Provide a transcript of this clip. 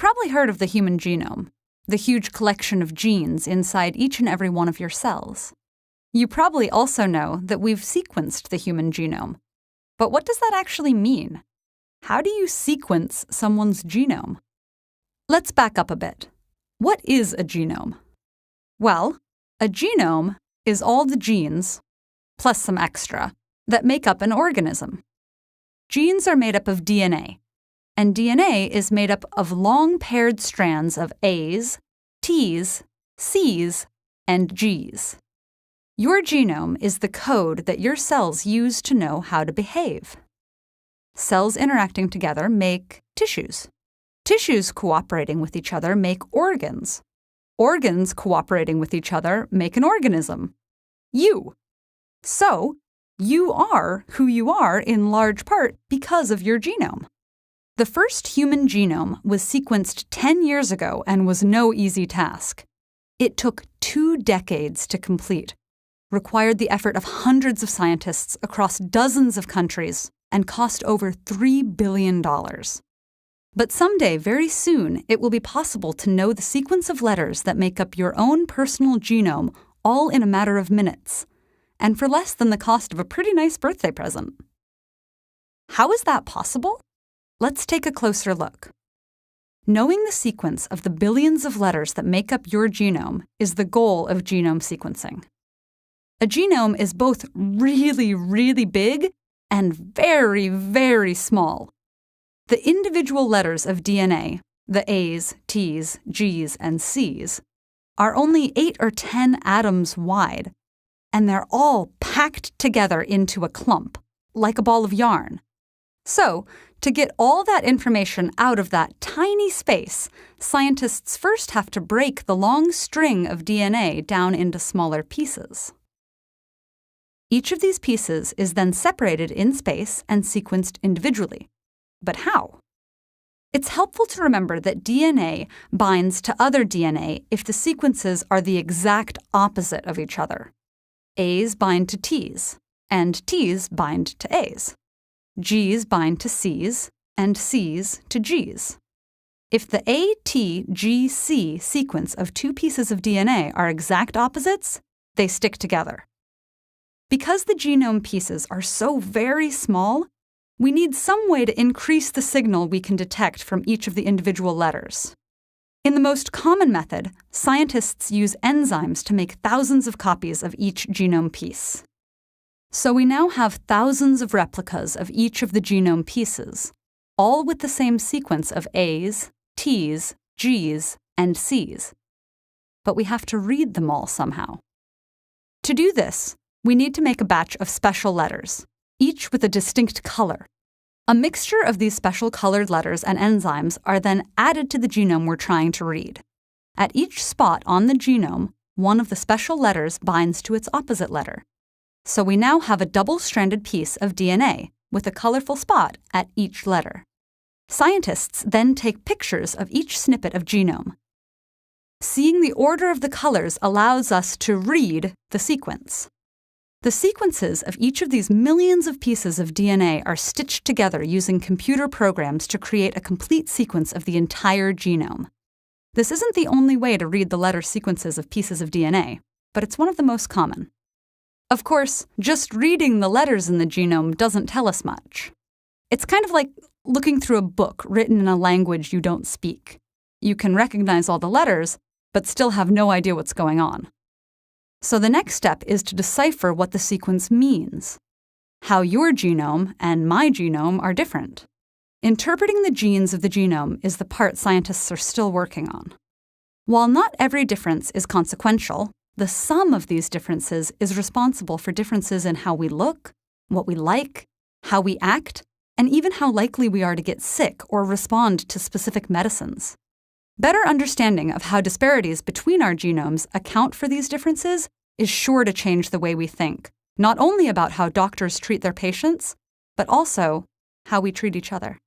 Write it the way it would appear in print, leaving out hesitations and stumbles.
probably heard of the human genome, the huge collection of genes inside each and every one of your cells. You probably also know that we've sequenced the human genome. But what does that actually mean? How do you sequence someone's genome? Let's back up a bit. What is a genome? Well, a genome is all the genes, plus some extra, that make up an organism. Genes are made up of DNA, and DNA is made up of long paired strands of A's, T's, C's, and G's. Your genome is the code that your cells use to know how to behave. Cells interacting together make tissues. Tissues cooperating with each other make organs. Organs cooperating with each other make an organism. You. So, you are who you are in large part because of your genome. The first human genome was sequenced 10 years ago and was no easy task. It took 2 decades to complete, required the effort of hundreds of scientists across dozens of countries, and cost over $3 billion. But someday, very soon, it will be possible to know the sequence of letters that make up your own personal genome all in a matter of minutes, and for less than the cost of a pretty nice birthday present. How is that possible? Let's take a closer look. Knowing the sequence of the billions of letters that make up your genome is the goal of genome sequencing. A genome is both really, really big and very, very small. The individual letters of DNA, the A's, T's, G's, and C's, are only 8 or 10 atoms wide, and they're all packed together into a clump, like a ball of yarn. So, to get all that information out of that tiny space, scientists first have to break the long string of DNA down into smaller pieces. Each of these pieces is then separated in space and sequenced individually. But how? It's helpful to remember that DNA binds to other DNA if the sequences are the exact opposite of each other. A's bind to T's, and T's bind to A's. G's bind to C's, and C's to G's. If the A-T-G-C sequence of 2 pieces of DNA are exact opposites, they stick together. Because the genome pieces are so very small, we need some way to increase the signal we can detect from each of the individual letters. In the most common method, scientists use enzymes to make thousands of copies of each genome piece. So we now have thousands of replicas of each of the genome pieces, all with the same sequence of A's, T's, G's, and C's. But we have to read them all somehow. To do this, we need to make a batch of special letters, each with a distinct color. A mixture of these special colored letters and enzymes are then added to the genome we're trying to read. At each spot on the genome, one of the special letters binds to its opposite letter. So we now have a double-stranded piece of DNA with a colorful spot at each letter. Scientists then take pictures of each snippet of genome. Seeing the order of the colors allows us to read the sequence. The sequences of each of these millions of pieces of DNA are stitched together using computer programs to create a complete sequence of the entire genome. This isn't the only way to read the letter sequences of pieces of DNA, but it's one of the most common. Of course, just reading the letters in the genome doesn't tell us much. It's kind of like looking through a book written in a language you don't speak. You can recognize all the letters, but still have no idea what's going on. So the next step is to decipher what the sequence means, how your genome and my genome are different. Interpreting the genes of the genome is the part scientists are still working on. While not every difference is consequential, the sum of these differences is responsible for differences in how we look, what we like, how we act, and even how likely we are to get sick or respond to specific medicines. Better understanding of how disparities between our genomes account for these differences is sure to change the way we think, not only about how doctors treat their patients, but also how we treat each other.